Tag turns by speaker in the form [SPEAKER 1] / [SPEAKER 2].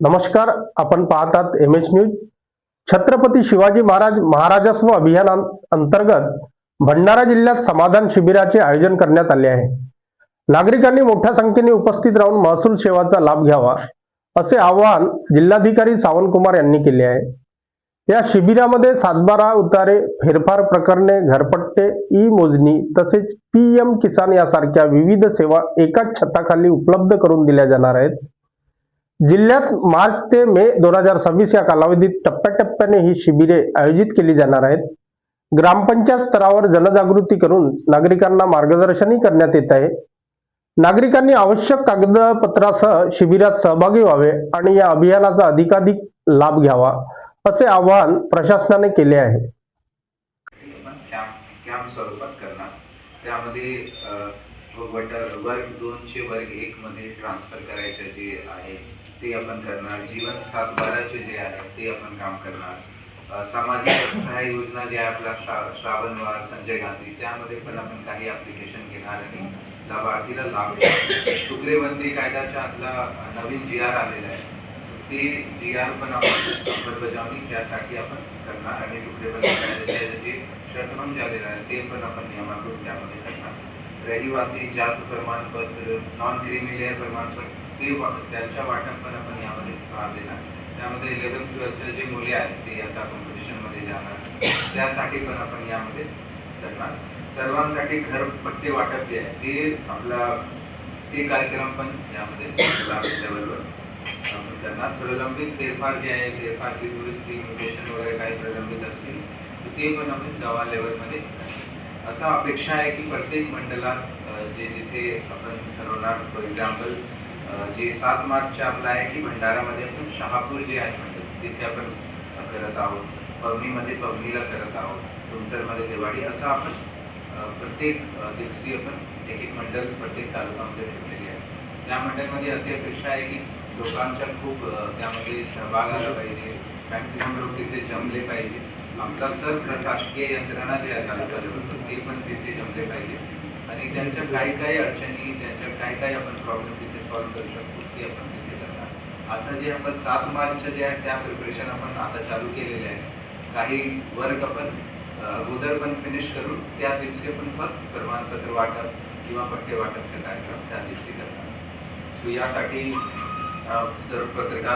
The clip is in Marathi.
[SPEAKER 1] नमस्कार. आपण पाहतात M H news. Chhatrapati Shivaji Maharaj महाराजस्व अभियानांतर्गत भंडारा जिल्ह्यात समाधान शिबिराचे आयोजन करण्यात आले आहे. नागरिकांनी मोठ्या संख्येने उपस्थित राहून महसूल सेवाचा लाभ घ्यावा असे आवाहन जिल्हाधिकारी सावंतकुमार यांनी केले आहे. या शिबिरामध्ये सातबारा उतारे, फेरफार प्रकरणे, घरपट्टे, ई मोजणी तसेच पीएम किसान यासारख्या विविध सेवा एकाच छताखाली उपलब्ध करून दिल्या जाणार आहेत. जिल्ह्यात मार्च ते मे 2026 या कालावधीत टप्प्याटप्प्याने ही शिबिरे आयोजित केली जाणार आहेत. ग्रामपंचायत स्तरावर जनजागृती करून नागरिकांना मार्गदर्शनही करण्यात येत आहे. नागरिकांनी आवश्यक कागदपत्रासह शिबिरात सहभागी व्हावे आणि या अभियानाचा अधिकाधिक लाभ घ्यावा असे आवाहन प्रशासनाने केले आहे.
[SPEAKER 2] कॅम्प स्वरूपात करणार. त्यामध्ये वर्ग 2 चे वर्ग 1 मध्ये ट्रान्सफर करायचे जे आहे ते आपण करणार. जीवन 7-12 जे आहे ते आपण काम करणार. सामाजिक सहाय्य योजना जे आहे आपला श्रावणवार, संजय गांधी, त्यामध्ये पण आपण काही ऍप्लिकेशन घेणार आणि लाभार्थीला लाभ देणार. तुकडेबंदी कायद्याच्या आतला नवीन GR आलेला आहे, ते GR पण आपण अंमलबजावणी त्यासाठी आपण करणार आणि तुकडेबंदी कायद्याचे जे शटमंग झालेलं आहे ते पण आपण नियमातून त्यामध्ये करणार. रहिवासी जात प्रमाणपत्र, नॉन क्रिमी लेअर प्रमाणपत्र, ते त्यांच्या वाटप पण आपण यामध्ये भाग देणार. त्यामध्ये 11th-12th जे मुले आहेत ते आता कॉम्पिटिशनमध्ये जाणार, त्यासाठी पण आपण यामध्ये करणार. सर्वांसाठी घरपट्टे वाटप जे आहे ते आपला ते कार्यक्रम पण यामध्ये लेवलवर आपण करणार. प्रलंबित फेरफार जे आहे, फेरफारची दुरुस्ती, म्युटेशन वगैरे काही प्रलंबित असतील तर ते पण आपण गावा लेवलमध्ये असा अपेक्षा आहे की प्रत्येक मंडलात जे जिथे आपण ठरवणार. फॉर एक्झाम्पल जे 7 मार्चच्या आपलं आहे की भंडारामध्ये आपण शहापूर जे आहे मंडल तिथे आपण करत आहोत, पवनीमध्ये पवनीला करत आहोत, तुमसरमध्ये दिवाळी, असं आपण प्रत्येक दिवशी आपण एक मंडल प्रत्येक तालुक्यामध्ये ठेवलेली आहे. त्या मंडळमध्ये अशी अपेक्षा आहे की लोकांच्या खूप त्यामध्ये सहभाग आला पाहिजे, मॅक्सिमम लोक तिथे जमले पाहिजे. आपला सर्व प्रशासकीय यंत्रणा जे आहे तालुका लेवलवर ते पण तिथे जमले पाहिजे आणि त्यांच्या काही अडचणी, त्यांच्या काही आपण प्रॉब्लेम तिथे सॉल्व्ह करू शकतो ते आपण तिथे करणार. आता जे आपण 7 मार्च जे आहे त्या प्रिपरेशन आपण आता चालू केलेले आहे. काही वर्क आपण अगोदर पण फिनिश करून त्या दिवशी आपण फक्त प्रमाणपत्र वाटप किंवा पट्टे वाटपचे कार्यक्रम त्या दिवशी करणार. यासाठी सर्व पत्रकार